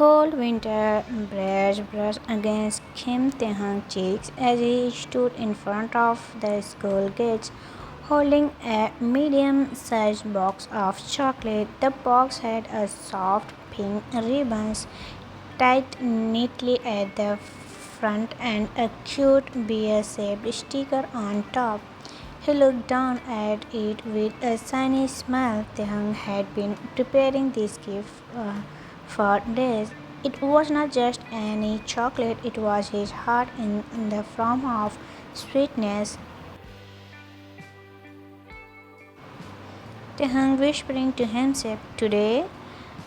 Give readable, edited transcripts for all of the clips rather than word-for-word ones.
cold winter breeze brushed against Kim Tae-hung's cheeks as he stood in front of the school gates, holding a medium-sized box of chocolate. The box had a soft pink ribbons tied neatly at the front and a cute bear-shaped sticker on top. He looked down at it with a sunny smile. Tae-hung had been preparing this gift for days. It was not just any chocolate, it was his heart in the form of sweetness. Tae-hung whispering to himself, "Today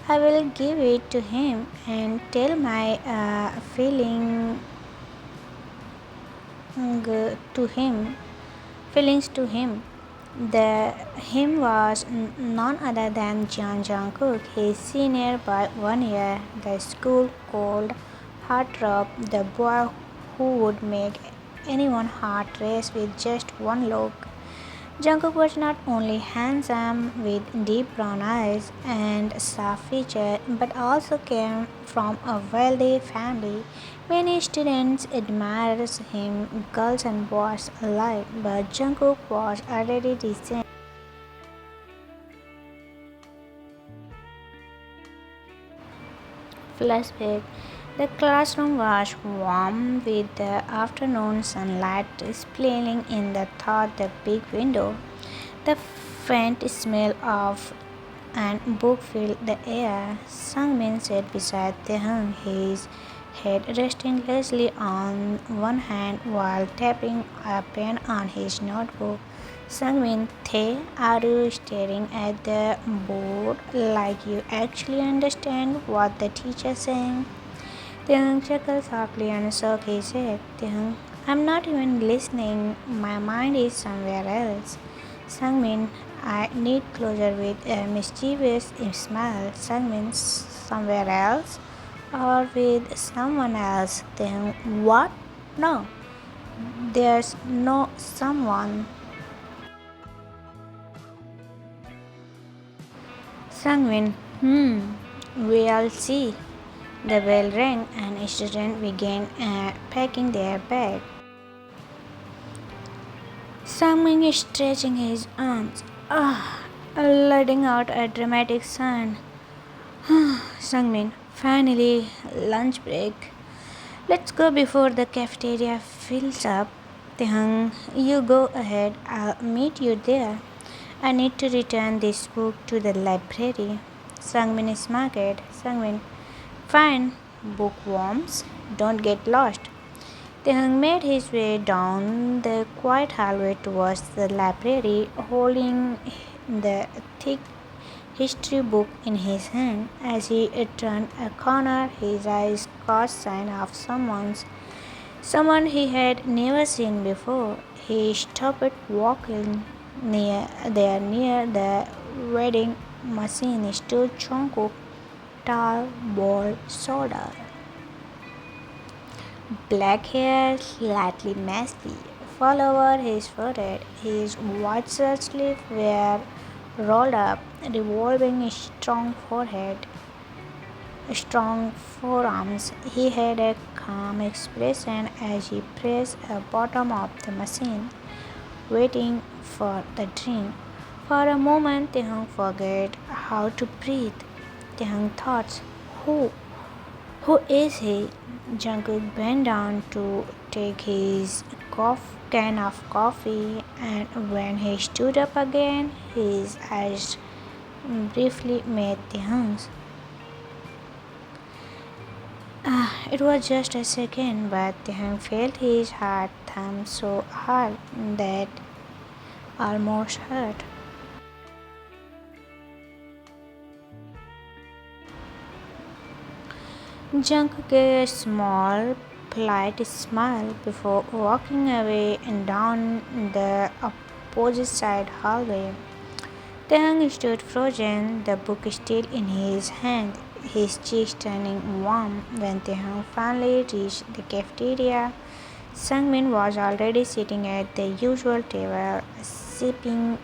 I will give it to him and tell my to him feelings to him." The him was none other than Jungkook, his senior by 1 year, the school called heartthrob, the boy who would make anyone's heart race with just one look. Jungkook was not only handsome with deep brown eyes and soft features, but also came from a wealthy family. Many students admired him, girls and boys alike, but Jungkook was already decent. Flashback. The classroom was warm with the afternoon sunlight spilling in through the big window. The faint smell of an book filled the air. Sangmin sat beside Taehyung, his head resting lazily on one hand while tapping a pen on his notebook. Sangmin, Tae, are you staring at the board like you actually understand what the teacher's saying? Taehyung chuckled softly and shook his head. Taehyung, I'm not even listening. My mind is somewhere else. Sangmin, I need closure with a mischievous smile. Sangmin, somewhere else? Or with someone else? Then what? No, there's no someone. Sangmin, we'll see. The bell rang and students began packing their bags. Sangmin is stretching his arms, letting out a dramatic sound. Sangmin, finally, lunch break. Let's go before the cafeteria fills up. Taehyung, you go ahead. I'll meet you there. I need to return this book to the library. Sangmin smirked. Sangmin, fine. Bookworms, don't get lost. Taehyung made his way down the quiet hallway towards the library, holding the thick history book in his hand. As he turned a corner, his eyes caught sight of someone he had never seen before. He stopped walking near the vending machine stood Jungkook, tall, bald shoulder, black hair slightly messy, fall over his forehead. His white shirt sleeves were rolled up, revolving a strong forearms. He had a calm expression as he pressed the bottom of the machine, waiting for the drink. For a moment, Taehyung forgot how to breathe. Taehyung thought, who, who is he? Jungkook bent down to take his can of coffee, and when he stood up again, his eyes briefly met Taehyung's. It was just a second, but Taehyung felt his heart thump so hard that almost hurt. Jungkook gave a small, polite smile before walking away and down the opposite side hallway. Taehyung stood frozen, the book still in his hand, his cheeks turning warm. When Taehyung finally reached the cafeteria, Sangmin was already sitting at the usual table, sipping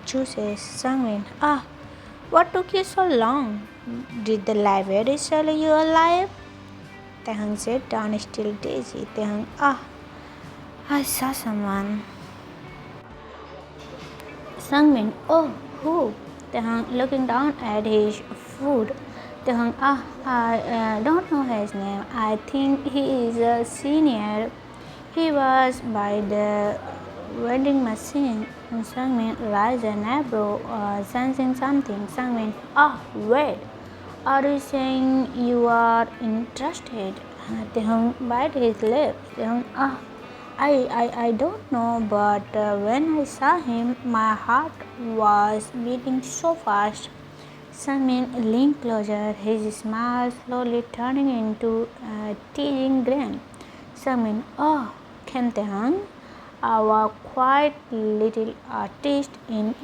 juices. Sangmin, what took you so long? Did the library sell you alive? Taehyung sat down, still dizzy. Taehyung, I saw someone. Sangmin, oh, who? Taehyung looking down at his food. Taehyung, I don't know his name. I think he is a senior. He was by the vending machine. Sangmin raised an eyebrow, sensing something. Sangmin, wait. Are you saying you are interested? Taehyung bit his lips. Taehyung, I don't know, but when I saw him, my heart was beating so fast. Sangmin leaned closer, his smile slowly turning into a teasing grin. Sangmin, Kim Taehyung, our quiet little artist in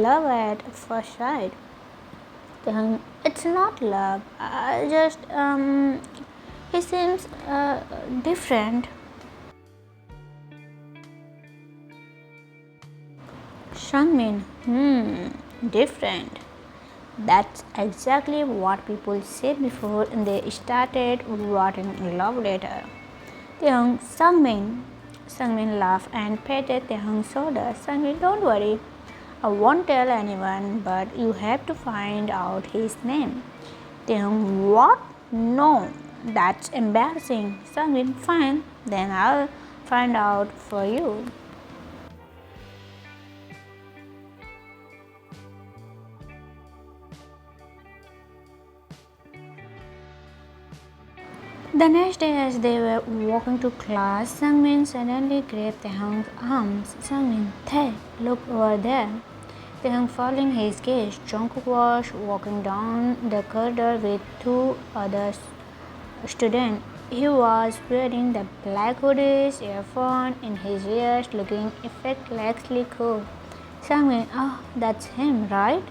love at first sight. Taehyung, it's not love. He seems different. Sangmin, different. That's exactly what people say before they started writing love letter. Taehyung, Sangmin. Sangmin laughed and patted Taehyung's shoulder. Sangmin, don't worry. I won't tell anyone, but you have to find out his name. Taehyung, what? No, that's embarrassing. Sangmin, fine. Then I'll find out for you. The next day, as they were walking to class, Sangmin suddenly grabbed Taehyung's arms. Sangmin, Tae, look over there. Taehyung following his gaze. Jungkook was walking down the corridor with two other students. He was wearing the black hoodies, earphone in his ears, looking effortlessly cool. Sangmin, that's him, right?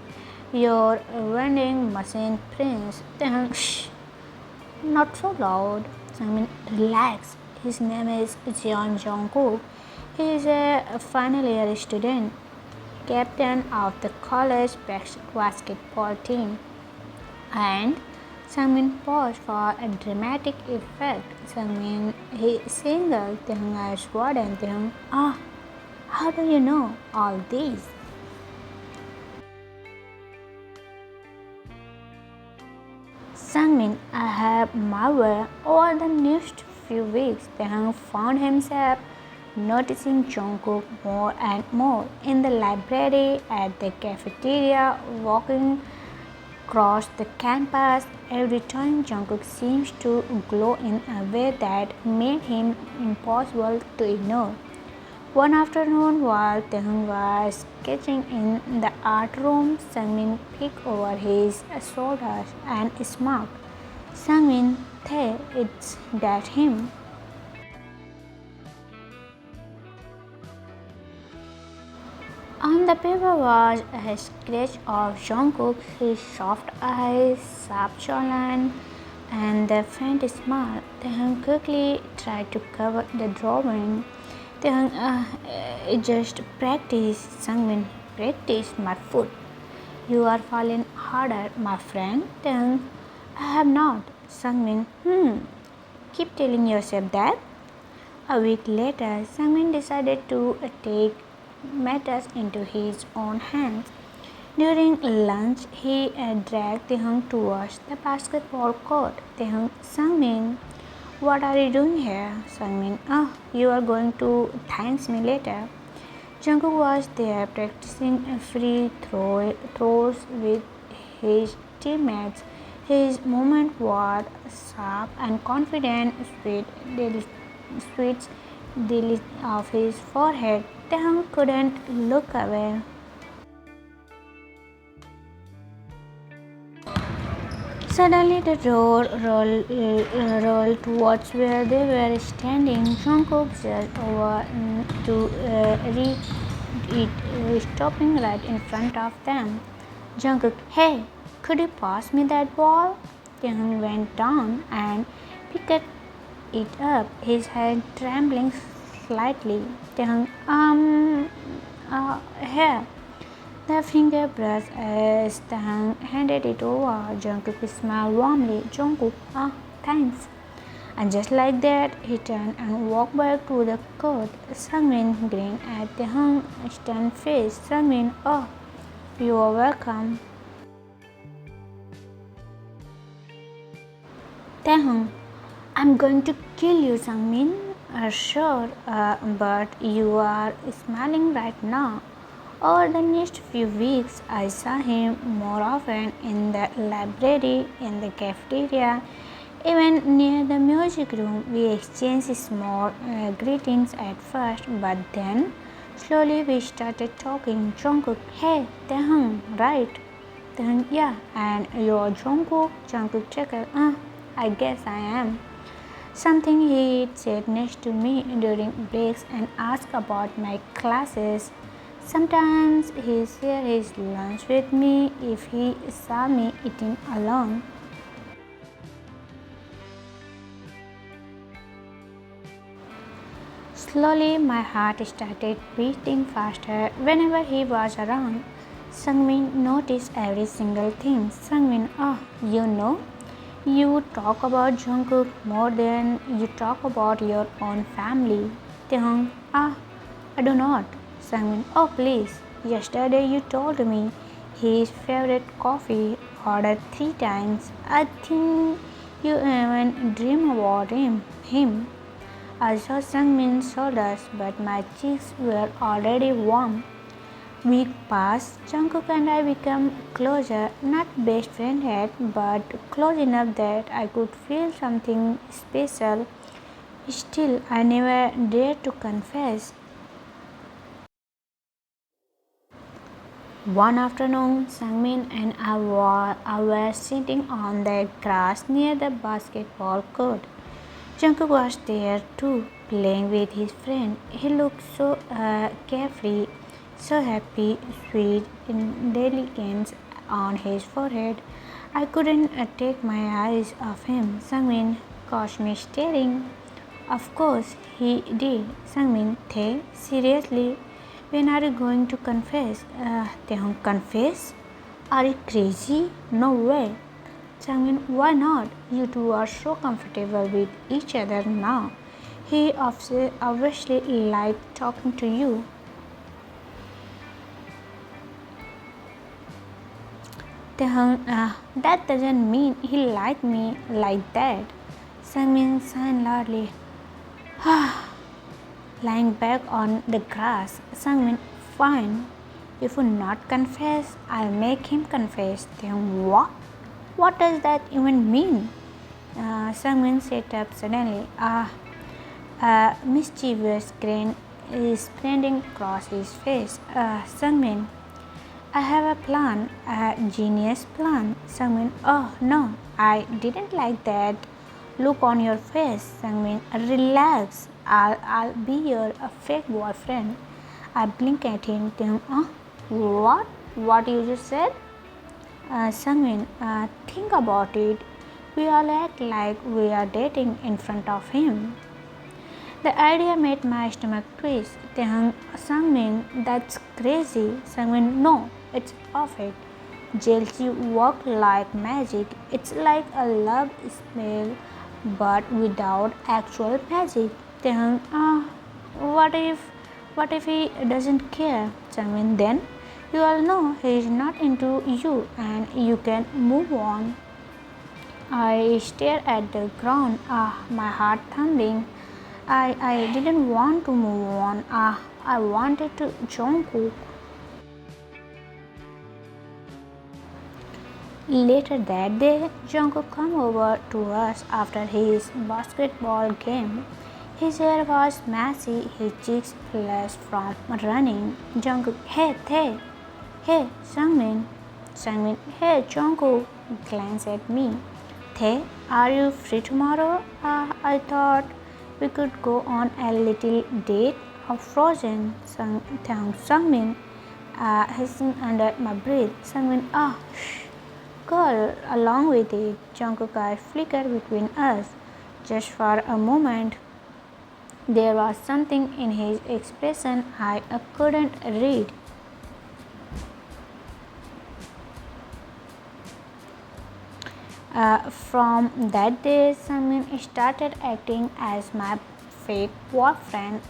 Your vending machine prince. Taehyung, shh. Not so loud. Relax. His name is Jeon Jungkook. He is a final year student, captain of the college basketball team. And Sangmin paused for a dramatic effect. Sangmin, he single. Taehyung is warden. Taehyung, how do you know all these? Sangmin, I have marveled over the next few weeks. Taehyung found himself noticing Jungkook more and more in the library, at the cafeteria, walking across the campus. Every time Jungkook seems to glow in a way that made him impossible to ignore. One afternoon, while Taehyung was sketching in the art room, Sangmin peeked over his shoulders and smiled. Sangmin, Tae, it's that him. On the paper was a sketch of Jungkook, his soft eyes, sharp jawline, and the faint smile. Taehyung quickly tried to cover the drawing. Taehyung, just practice. Sangmin, practice my foot. You are falling harder, my friend. Taehyung, I have not. Sangmin, keep telling yourself that. A week later, Sangmin decided to take matters into his own hands. During lunch, he dragged Taehyung towards the basketball court. Taehyung, Sangmin, what are you doing here? Sangmin, you are going to thank me later. Jungkook was there practicing free throws with his teammates. His movement was sharp and confident, sweet of his forehead. Taehyung couldn't look away. Suddenly the door rolled towards where they were standing. Jungkook just over to read it, stopping right in front of them. Jungkook, hey, could you pass me that ball? Taehyung went down and picked it up, his hand trembling slightly. Taehyung, here. The finger brush as Taehyung handed it over. Jungkook smiled warmly. Jungkook, thanks. And just like that, he turned and walked back to the court. Sungmin grinned at Taehyung's stunned face. Sungmin, you are welcome. Taehyung, I'm going to kill you, Sungmin. Sure, but you are smiling right now. Over the next few weeks, I saw him more often in the library, in the cafeteria, even near the music room. We exchanged small greetings at first, but then slowly we started talking. Jungkook, hey, Taehyung, right? Taehyung, yeah, and you're Jungkook? Jungkook chuckled, I guess I am. Something he'd sit next to me during breaks and ask about my classes. Sometimes he'd share his lunch with me if he saw me eating alone. Slowly, my heart started beating faster whenever he was around. Sungmin noticed every single thing. Sungmin, you talk about Jungkook more than you talk about your own family. Taehyung, I do not. Sungmin, oh please. Yesterday you told me his favorite coffee ordered 3 times. I think you even dream about him. I saw Sungmin's shoulders, but my cheeks were already warm. Week passed, Jungkook and I became closer, not best friends yet, but close enough that I could feel something special. Still, I never dared to confess. One afternoon, Sangmin and I were sitting on the grass near the basketball court. Jungkook was there too, playing with his friend. He looked so carefree, so happy, sweet intelligence on his forehead. I couldn't take my eyes off him. Sangmin caught me staring. Of course he did. Sangmin, Thay, seriously, when are you going to confess? Taehyung, confess? Are you crazy? No way. Changmin, why not? You two are so comfortable with each other now. He obviously liked talking to you. Taehyung, that doesn't mean he liked me like that. Sangmin sighed loudly. Lying back on the grass, Sangmin, fine. If you not confess, I'll make him confess. Taehyung, what? What does that even mean? Sangmin sat up suddenly. A mischievous grin is spreading across his face. Sangmin, I have a plan, a genius plan. Sangmin, oh no, I didn't like that look on your face. Sangmin, relax. I'll be your fake boyfriend. I blink at him. What? What you just said? Sangmin, think about it. We all act like we are dating in front of him. The idea made my stomach twist. Sangmin, that's crazy. Sangmin, no, it's perfect. Jealousy works like magic. It's like a love spell, but without actual magic. What if, what if he doesn't care? Sangmin, then you all know he is not into you and you can move on. I stare at the ground, my heart thumping. I didn't want to move on. I wanted to Jungkook. Later that day, Jungkook came over to us after his basketball game. His hair was messy, his cheeks flushed from running. Jungkook, hey, Thay. Hey, Sangmin. Sangmin, hey, Jungkook. Glanced at me. Thay, are you free tomorrow? I thought we could go on a little date of frozen. Sangmin, hissing under my breath. Sangmin, shh. Go along with it. Jungkook's eyes flickered between us. Just for a moment, there was something in his expression I couldn't read. From that day, Sangmin started acting as my fake boyfriend.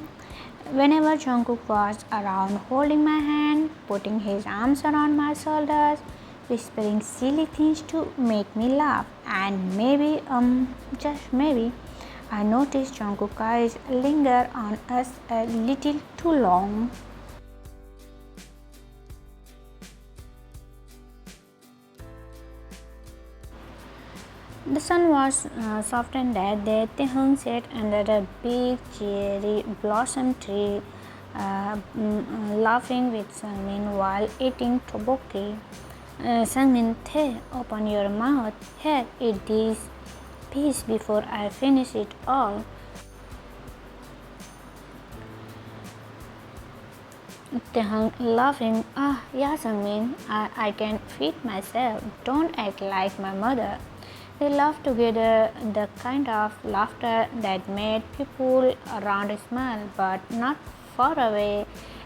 Whenever Jungkook was around, holding my hand, putting his arms around my shoulders, whispering silly things to make me laugh, and maybe, just maybe, I noticed Jungkook's eyes linger on us a little too long. The sun was softened that day. Taehyung sat under a big cherry blossom tree, laughing with Sangmin while eating tteokbokki. Sangmin, "Tae, open your mouth. Here, eat this piece before I finish it all." Taehyung laughing, "Ah, yeah, Sangmin, I can feed myself. Don't act like my mother." They laughed together, the kind of laughter that made people around smile, but not far away.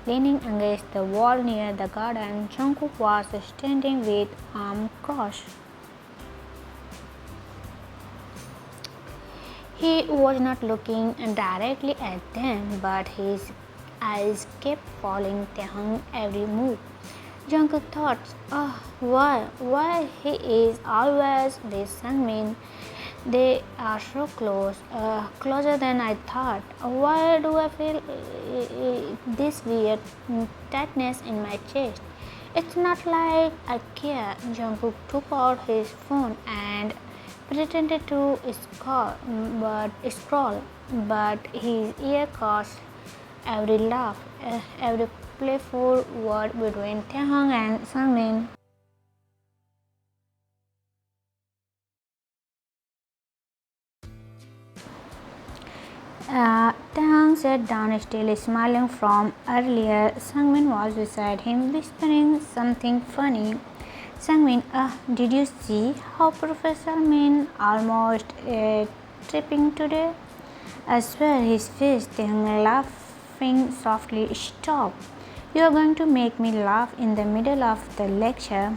Leaning against the wall near the garden, Jungkook was standing with arms crossed. He was not looking directly at them, but his eyes kept following Taehyung's every move. Jungkook thought, "Oh, why he is always with Sangmin? They are so close, closer than I thought. Why do I feel this weird tightness in my chest? It's not like I care." Jungkook took out his phone and pretended to scroll, but his ear caught every laugh, every playful word between Taehyung and Sangmin. Taehyung sat down, still smiling from earlier. Sangmin was beside him, whispering something funny. Sangmin, did you see how Professor Min almost tripping today? I swear his face. Taehyung laughing softly. Stop. You are going to make me laugh in the middle of the lecture.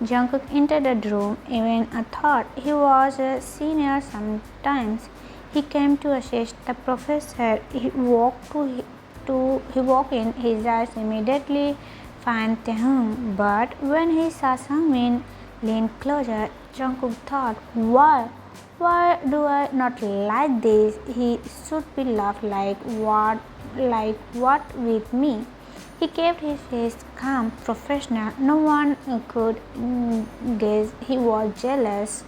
Jungkook entered the room. Even I thought he was a senior sometimes. He came to assist the professor. He walked in. His eyes immediately found Taehyung. But when he saw Sangmin lean closer, Jungkook thought, Why do I not like this? He should be laughed like what with me? He kept his face calm, professional. No one could guess he was jealous.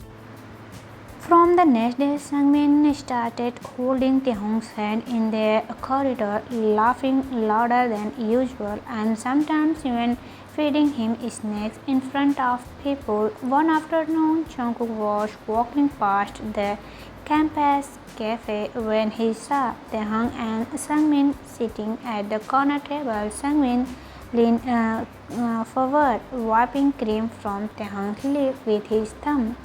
From the next day, Sangmin started holding Taehyung's hand in the corridor, laughing louder than usual, and sometimes even feeding him snacks in front of people. One afternoon, Jungkook was walking past the campus cafe when he saw Taehyung and Sangmin sitting at the corner table. Sangmin leaned forward, wiping cream from Taehyung's lip with his thumb.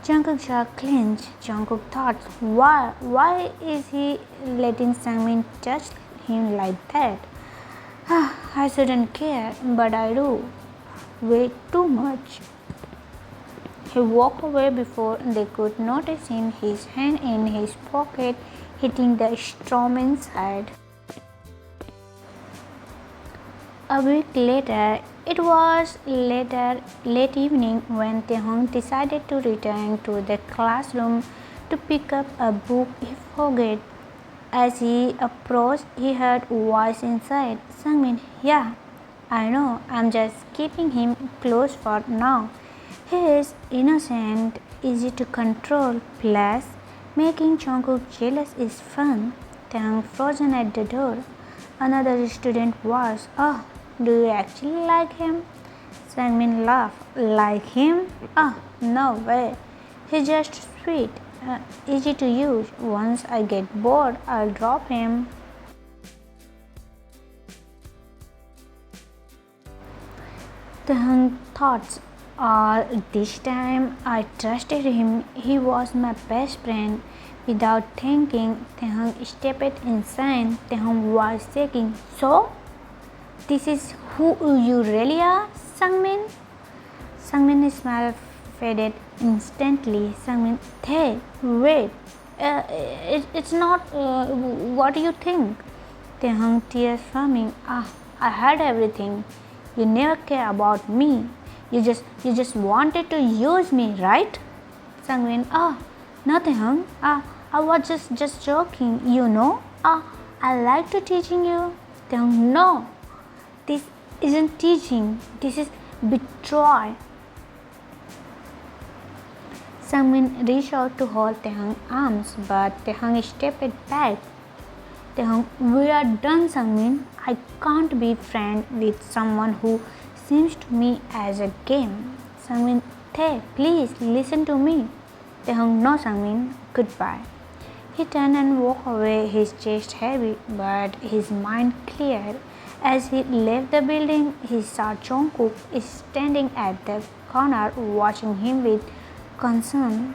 Jungkook's jaw clenched. Jungkook thought, why is he letting Sangmin touch him like that? I shouldn't care, but I do. Way too much. He walked away before they could notice him, his hand in his pocket, hitting the strawman's side. A week later, it was late evening when Taehyung decided to return to the classroom to pick up a book he forgot. As he approached, he heard a voice inside. Sangmin, yeah, I know, I'm just keeping him close for now. He is innocent, easy to control, plus making Jungkook jealous is fun. Taehyung frozen at the door. Another student was, "Oh, do you actually like him?" Sangmin laughed. "Like him? Ah, no way. He's just sweet, easy to use. Once I get bored, I'll drop him." Taehyung thought, all this time I trusted him. He was my best friend. Without thinking, Taehyung stepped inside. Taehyung was shaking. "So? This is who you really are, Sangmin?" Sangmin's smile faded Instantly, Sangmin, hey, wait, it's not what you think. Tehang, tears forming. I had everything. You never care about me. You just wanted to use me, right? Sangwin, no Tehang. I was just joking, you know. I like to teaching you. Tehang, no, this isn't teaching. This is betrayal. Sangmin reached out to hold Tehang's arms, but Tehang stepped back. Tehang, we are done, Sangmin. I can't be friends with someone who seems to me as a game. Sangmin, please listen to me. Tehang, no, Sangmin, goodbye. He turned and walked away, his chest heavy, but his mind clear. As he left the building, he saw Jungkook standing at the corner watching him with concern.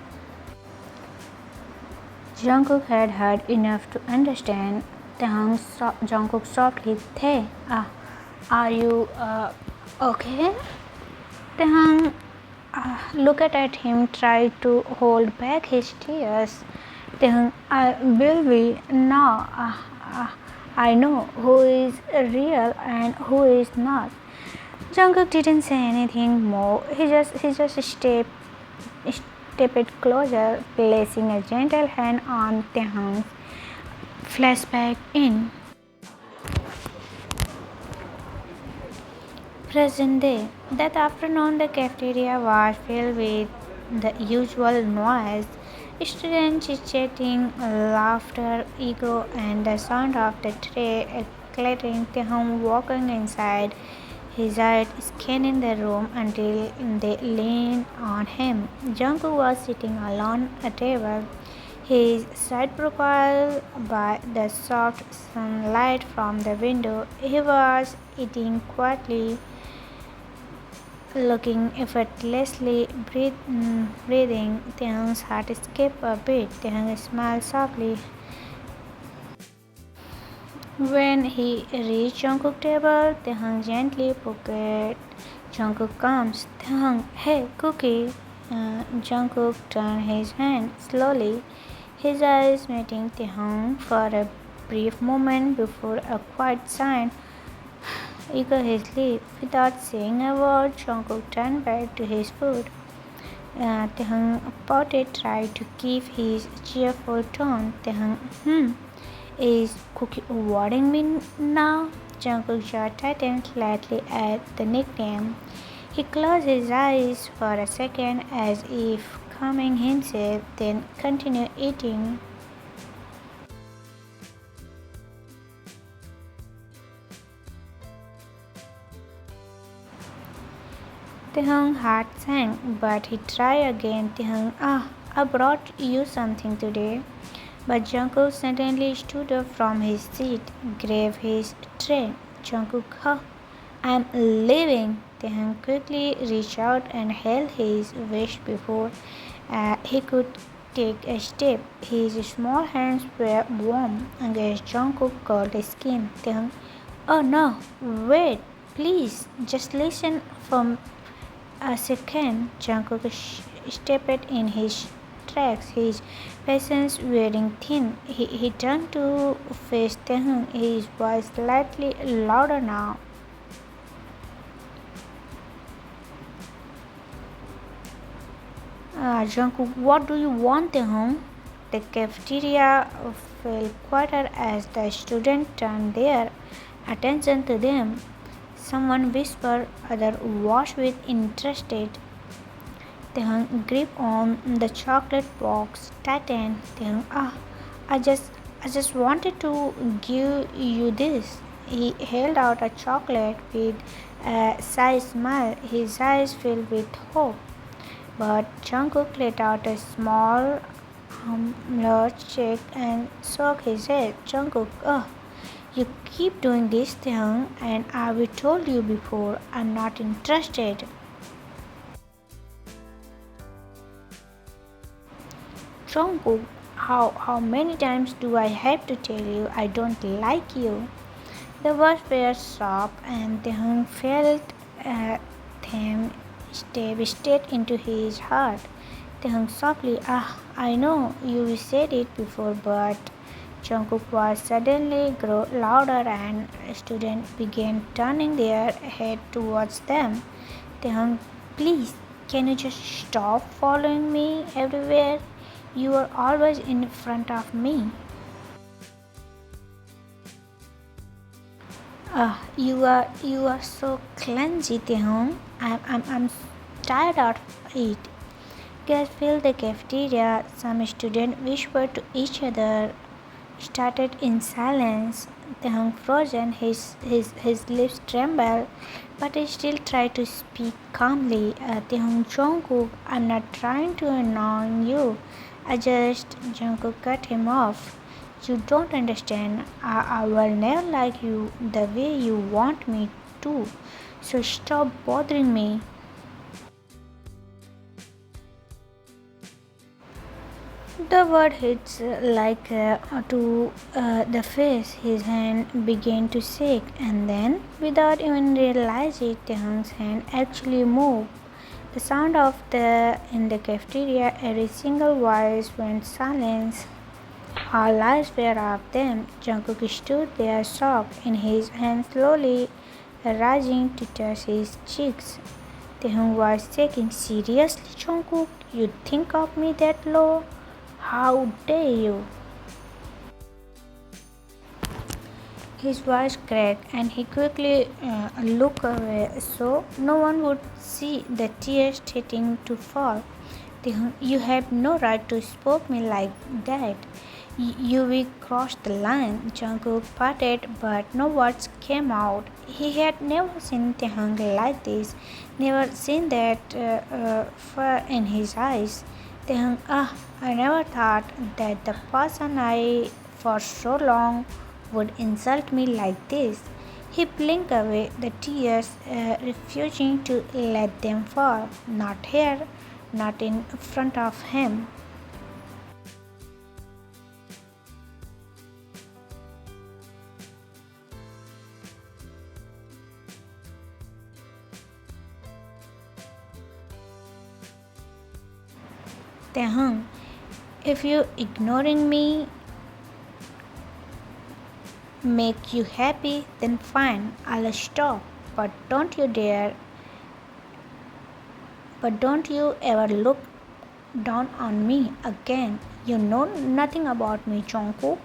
Jungkook had heard enough to understand. Jungkook softly, are you okay? Taehang looked at him, tried to hold back his tears. Taehang, I will be now. I know who is real and who is not. Jungkook didn't say anything more. He just stepped closer, placing a gentle hand on Taehang's. Flashback in present day. That afternoon, the cafeteria was filled with the usual noise: students chit-chatting, laughter, ego, and the sound of the tray clattering. Taehang walking inside, his eyes scanning the room until they leaned on him. Jungkook was sitting alone at a table, his side profile by the soft sunlight from the window. He was eating quietly, looking effortlessly, breathing. Taehang's heart skipped a beat. Taehang smiled softly. When he reached Jungkook's table, Taehang gently poked Jungkook comes. Taehang, hey, cookie. Jungkook turned his hand slowly, his eyes meeting Taehang for a brief moment before a quiet sign echoed his lips. Without saying a word, Jungkook turned back to his food. Taehang pouted, tried to keep his cheerful tone. Taehang, is Cookie avoiding me now? Jungkook's jaw tightened slightly at the nickname. He closed his eyes for a second as if calming himself, then continued eating. Taehang's heart sank, but he tried again. Taehang, I brought you something today. But Jungkook suddenly stood up from his seat, grabbed his tray. Jungkook, I'm leaving. Taehang quickly reached out and held his waist before he could take a step. His small hands were warm against Jungkook's cold skin. Taehang, oh no, wait, please, just listen for a second. Jungkook stepped in his tracks, his patience wearing thin. He turned to face Taehang, his voice slightly louder now. Jungkook, what do you want, Taehang? The cafeteria fell quieter as the students turned their attention to them. Someone whispered, others watched with interest. Taehang grip on the chocolate box tightened. Taehang, I just wanted to give you this. He held out a chocolate with a shy smile, his eyes filled with hope. But Jungkook let out a small, large check and shook his head. Jungkook, you keep doing this, Taehang, and I told you before, I'm not interested. Jungkook, how many times do I have to tell you I don't like you? The words were sharp, and Taehang felt them step straight into his heart. Taehyung softly, I know you said it before, but Jungkook was suddenly grew louder and students began turning their head towards them. Taehyung, please, can you just stop following me everywhere? You are always in front of me. You are so clumsy, Taehyung. I'm tired of it. Gas filled the cafeteria. Some students whispered to each other, started in silence. Taehyung frozen, his lips trembled, but he still tried to speak calmly. Taehyung, Jungkook, I'm not trying to annoy you. Jungkook cut him off. You don't understand. I will never like you the way you want me to. So stop bothering me. The word hits to the face. His hand began to shake, and then, without even realizing, Taehyung's hand actually moved. The sound of the in the cafeteria, every single voice went silent. All eyes were off them. Jungkook stood there shocked, and his hand slowly rising to touch his cheeks. Taehyung was shaking. Seriously, Jungkook, you think of me that low? How dare you? His voice cracked, and he quickly looked away so no one would see the tears starting to fall. You have no right to spoke me like that. You will cross the line. Jungkook parted, but no words came out. He had never seen Taehyung like this, never seen that fire in his eyes. Taehyung, I never thought that the person I for so long would insult me like this. He blinked away the tears, refusing to let them fall. Not here, not in front of him. Taehyung, if you ignoring me make you happy, then fine, I'll stop. But don't you dare, but don't you ever look down on me again. You know nothing about me, Jungkook.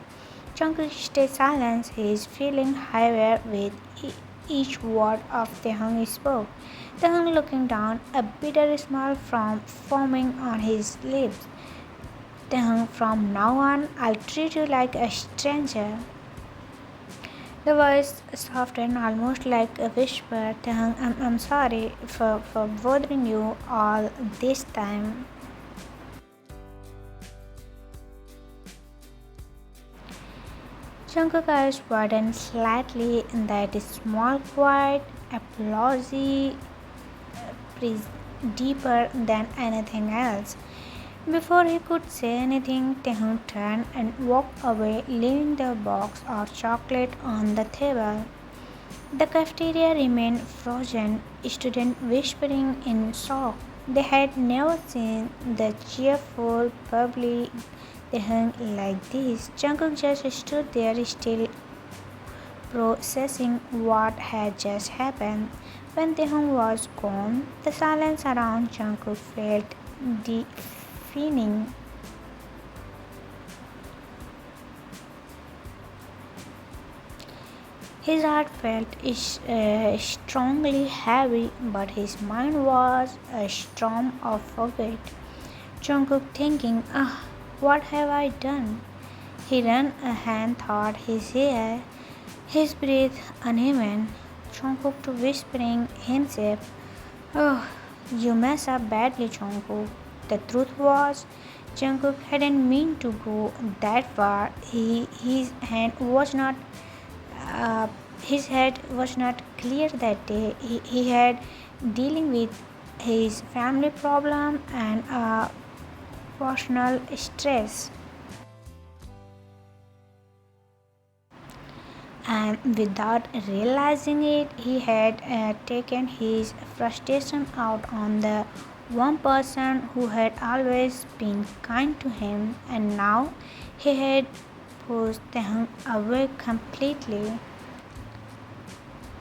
Jungkook stayed silent, his feeling higher with each word of Taehyung spoke. Taehyung looking down, a bitter smile from forming on his lips. Taehyung, from now on, I'll treat you like a stranger. The voice softened almost like a whisper. Taehyung, I'm sorry for bothering you all this time. Jungkook's eyes widened slightly in that small, quiet apology deeper than anything else. Before he could say anything, Taehyung turned and walked away, leaving the box of chocolate on the table. The cafeteria remained frozen, students whispering in shock. They had never seen the cheerful, bubbly Taehyung like this. Jungkook just stood there still processing what had just happened. When Taehyung was gone, the silence around Jungkook felt deafening. His heart felt strongly heavy, but his mind was a storm of forget. Jungkook thinking, what have I done? He ran a hand through his hair, his breath uneven. Jungkook to whispering himself, oh, you mess up badly, Jungkook. The truth was, Jungkook hadn't meant to go that far. His hand was not uh, his head was not clear that day. He had dealing with his family problem and personal stress. And without realizing it, he had taken his frustration out on the One person who had always been kind to him, and now he had pushed them away completely.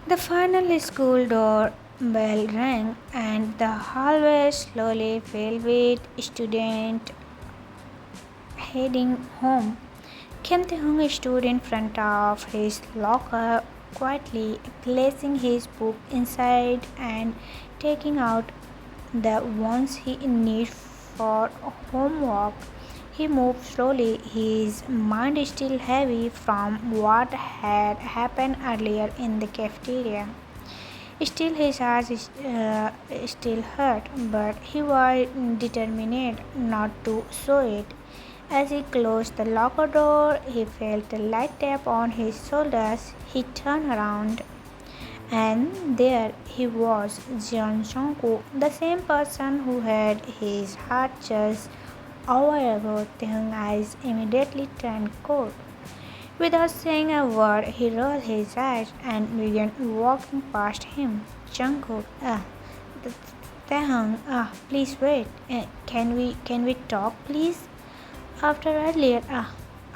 The final school door bell rang, and the hallway slowly filled with students heading home. Kim Tae-hung stood in front of his locker, quietly placing his book inside and taking out the ones he needed for homework. He moved slowly, his mind still heavy from what had happened earlier in the cafeteria. Still, his heart still hurt, but he was determined not to show it. As he closed the locker door, he felt a light tap on his shoulders. He turned around, and there he was, Jeon Jungkook, the same person who had his heart just hour ago. Taehyung's eyes immediately turned cold. Without saying a word, he rolled his eyes and began walking past him. Jungkook, Taehyung, please wait. Can we talk, please? After earlier,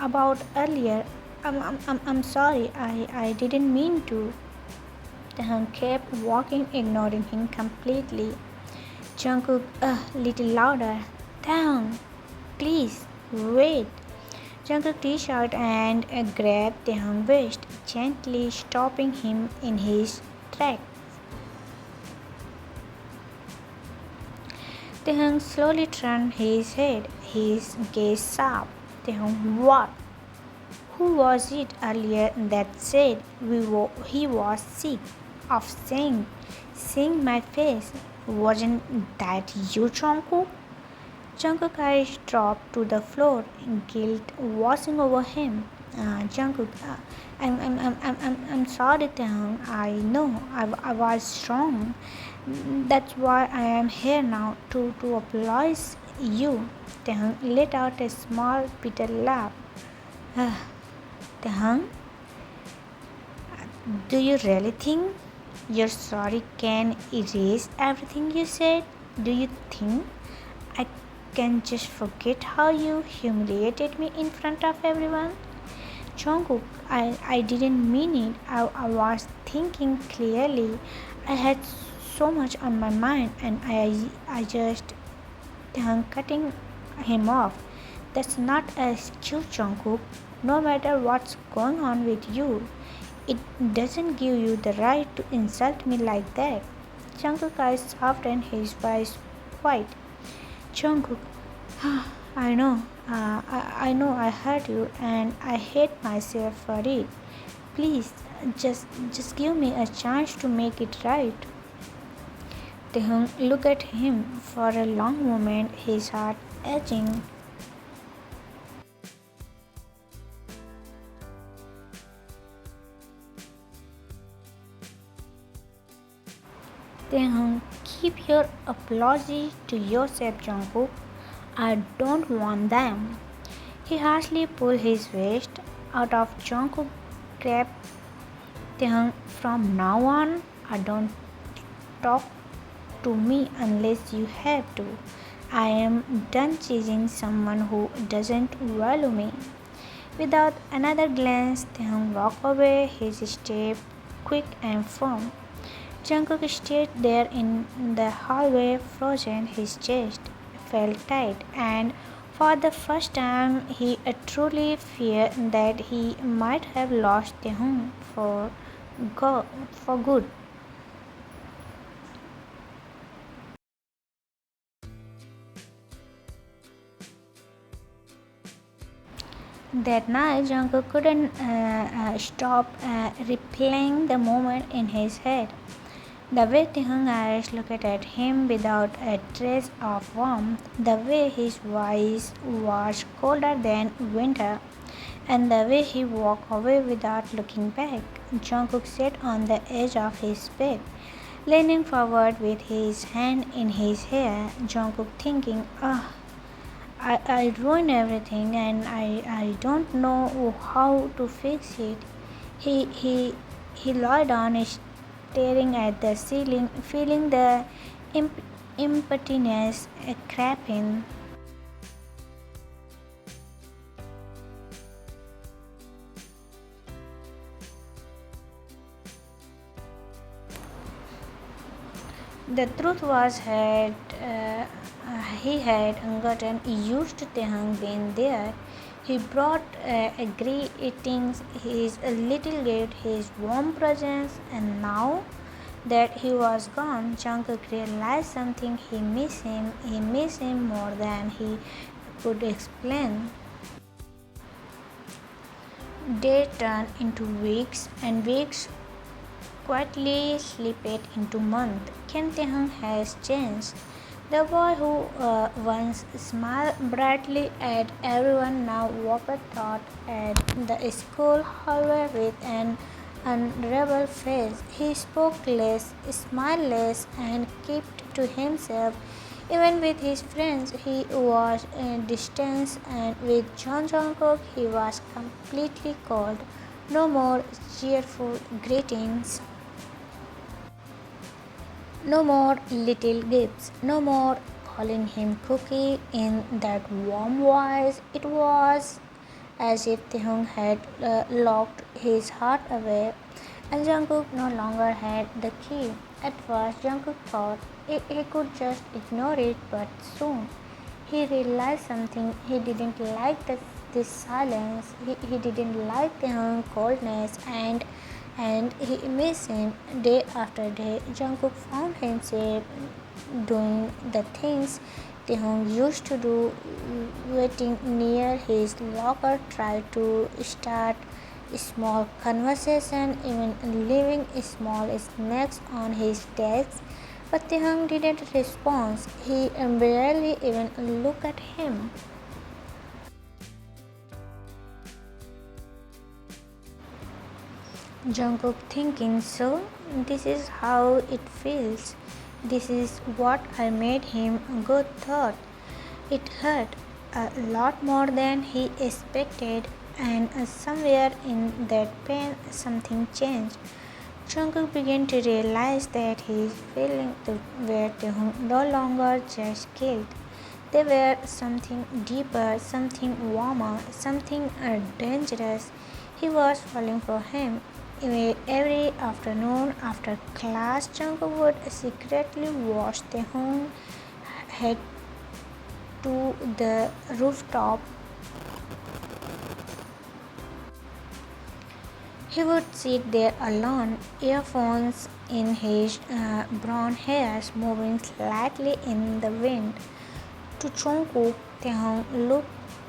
about earlier, I'm sorry. I didn't mean to. Taehyung kept walking, ignoring him completely. Jungkook, little louder. Taehyung, please wait. Jungkook reached out and grabbed Taehyung's waist, gently stopping him in his tracks. Taehyung slowly turned his head, his gaze sharp. Taehyung, what? Who was it earlier that said he was sick of seeing my face? Wasn't that you, Jungkook? Jungkook's eyes dropped to the floor, guilt washing over him. Jungkook, I'm sorry, Taehyung. I know I was wrong. That's why I am here now to apologize you. Taehyung let out a small bitter laugh. Taehyung, do you really think your sorry can erase everything you said? Do you think I can just forget how you humiliated me in front of everyone? Jungkook, I didn't mean it. I was thinking clearly. I had so much on my mind, and I just cutting him off. That's not a excuse, Jungkook. No matter what's going on with you, it doesn't give you the right to insult me like that. Jungkook's eyes softened, his voice quiet. Jungkook, I know, I know I hurt you, and I hate myself for it. Please, just give me a chance to make it right. Taehyung looked at him for a long moment, his heart edging. Taehyung, keep your apology to yourself, Jungkook. I don't want them. He harshly pulled his waist out of Jungkook's grip. Taehyung, from now on, I don't talk to me unless you have to. I am done chasing someone who doesn't value me. Without another glance, Taehyung walked away, his step quick and firm. Jungkook stayed there in the hallway, frozen. His chest felt tight, and for the first time, he truly feared that he might have lost Taehyung for good. That night, Jungkook couldn't stop replaying the moment in his head. The way Taehyung's eyes looked at him without a trace of warmth, the way his voice was colder than winter, and the way he walked away without looking back. Jungkook sat on the edge of his bed, leaning forward with his hand in his hair. Jungkook thinking, I ruined everything, and I don't know how to fix it. He lay down, staring at the ceiling, feeling the emptiness creeping. The truth was he had gotten used to Tehang being there. He brought greetings, his little gift, his warm presence, and now that he was gone, Jungkook realized something. He missed him. He missed him more than he could explain. Days turned into weeks, and weeks quietly slipped into months. Kim Tae-hung has changed. The boy who once smiled brightly at everyone now walked out at the school hallway with an unraveled face. He spoke less, smiled less, and kept to himself. Even with his friends, he was distant, and with John Jungkook, he was completely cold. No more cheerful greetings. No more little gifts, no more calling him Cookie in that warm voice. It was as if Taehyung had locked his heart away, and Jungkook no longer had the key. At first, Jungkook thought he could just ignore it, but soon he realized something. He didn't like this silence. He didn't like Taehyung's coldness, and he missed him day after day. Jungkook found himself doing the things Taehyung used to do, waiting near his locker, try to start small conversation, even leaving small snacks on his desk. But Taehyung didn't respond. He barely even looked at him. Jungkook thinking, so this is how it feels. This is what I made him. Good thought. It hurt a lot more than he expected, and somewhere in that pain, something changed. Jungkook began to realize that his feelings were no longer just guilt. They were something deeper, something warmer, something dangerous. He was falling for him. Every afternoon after class, Jungkook would secretly watch Taehyung head to the rooftop. He would sit there alone, earphones in his brown hairs moving slightly in the wind. To Jungkook, Taehyung looked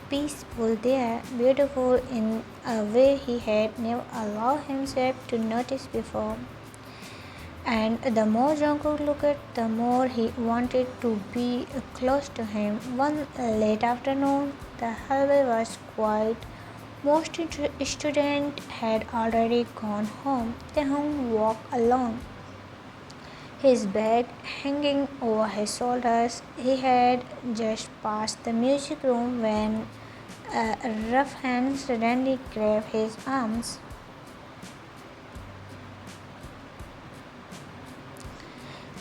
peaceful there, beautiful in a way he had never allowed himself to notice before. And the more Jungkook looked, the more he wanted to be close to him. One late afternoon, the hallway was quiet. Most students had already gone home. Taehyung walked alone, his bag hanging over his shoulders. He had just passed the music room when a rough hand suddenly grabbed his arms.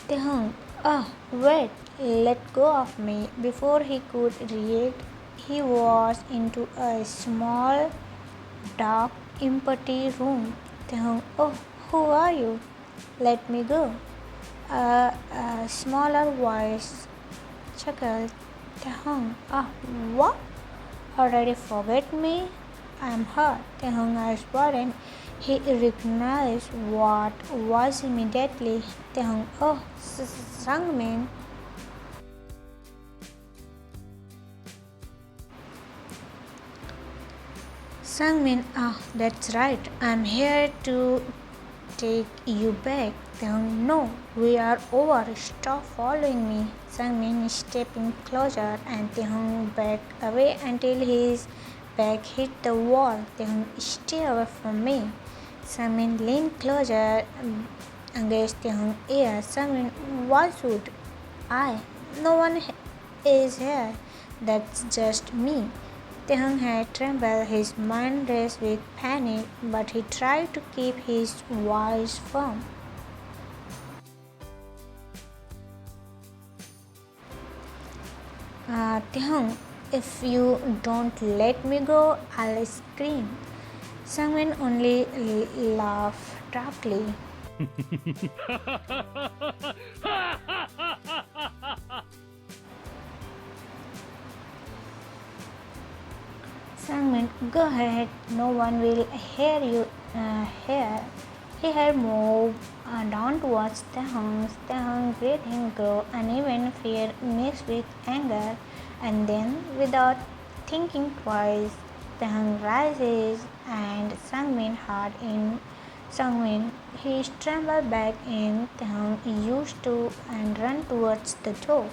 Taehyung, oh, wait, let go of me. Before he could react, he was into a small, dark, empty room. Taehyung, oh, who are you? Let me go. A smaller voice chuckled. Taehyung, ah, what? Already forget me? I'm hurt. Taehyung eyes widened. He recognized what was immediately. Taehyung, oh, Sangmin. Sangmin, ah, that's right. I'm here to take you back. Taehyung, no, we are over. Stop following me. Sangmin stepping closer, and Taehyung backed away until his back hit the wall. Taehyung, stay away from me. Sangmin leaned closer against Taehyung's ear. Sangmin, why should I? No one is here. That's just me. Taehyung had trembled, his mind raced with panic, but he tried to keep his voice firm. Taehyung, if you don't let me go, I'll scream. Sangmin only laughed darkly. Sangmin, go ahead. No one will hear you here. Here, move down towards Taehyung. Taehyung breathing grew uneven, fear mixed with anger, and then, without thinking twice, Taehyung rises and Sangmin hard in Sangmin. He stumbled back in. Taehyung used to and run towards the door.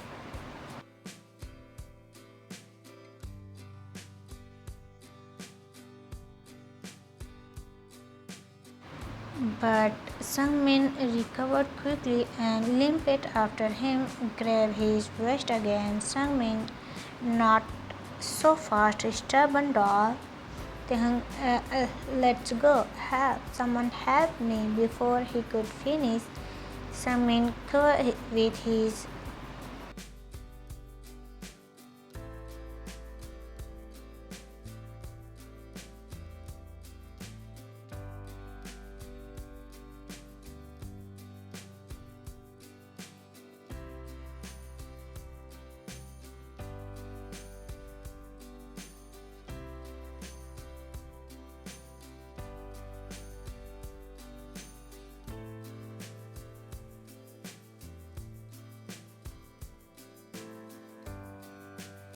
But Sangmin recovered quickly and limped after him, grabbed his waist again. Sangmin, not so fast, stubborn doll. Let's go. Help! Someone help me! Before he could finish, Sangmin covered with his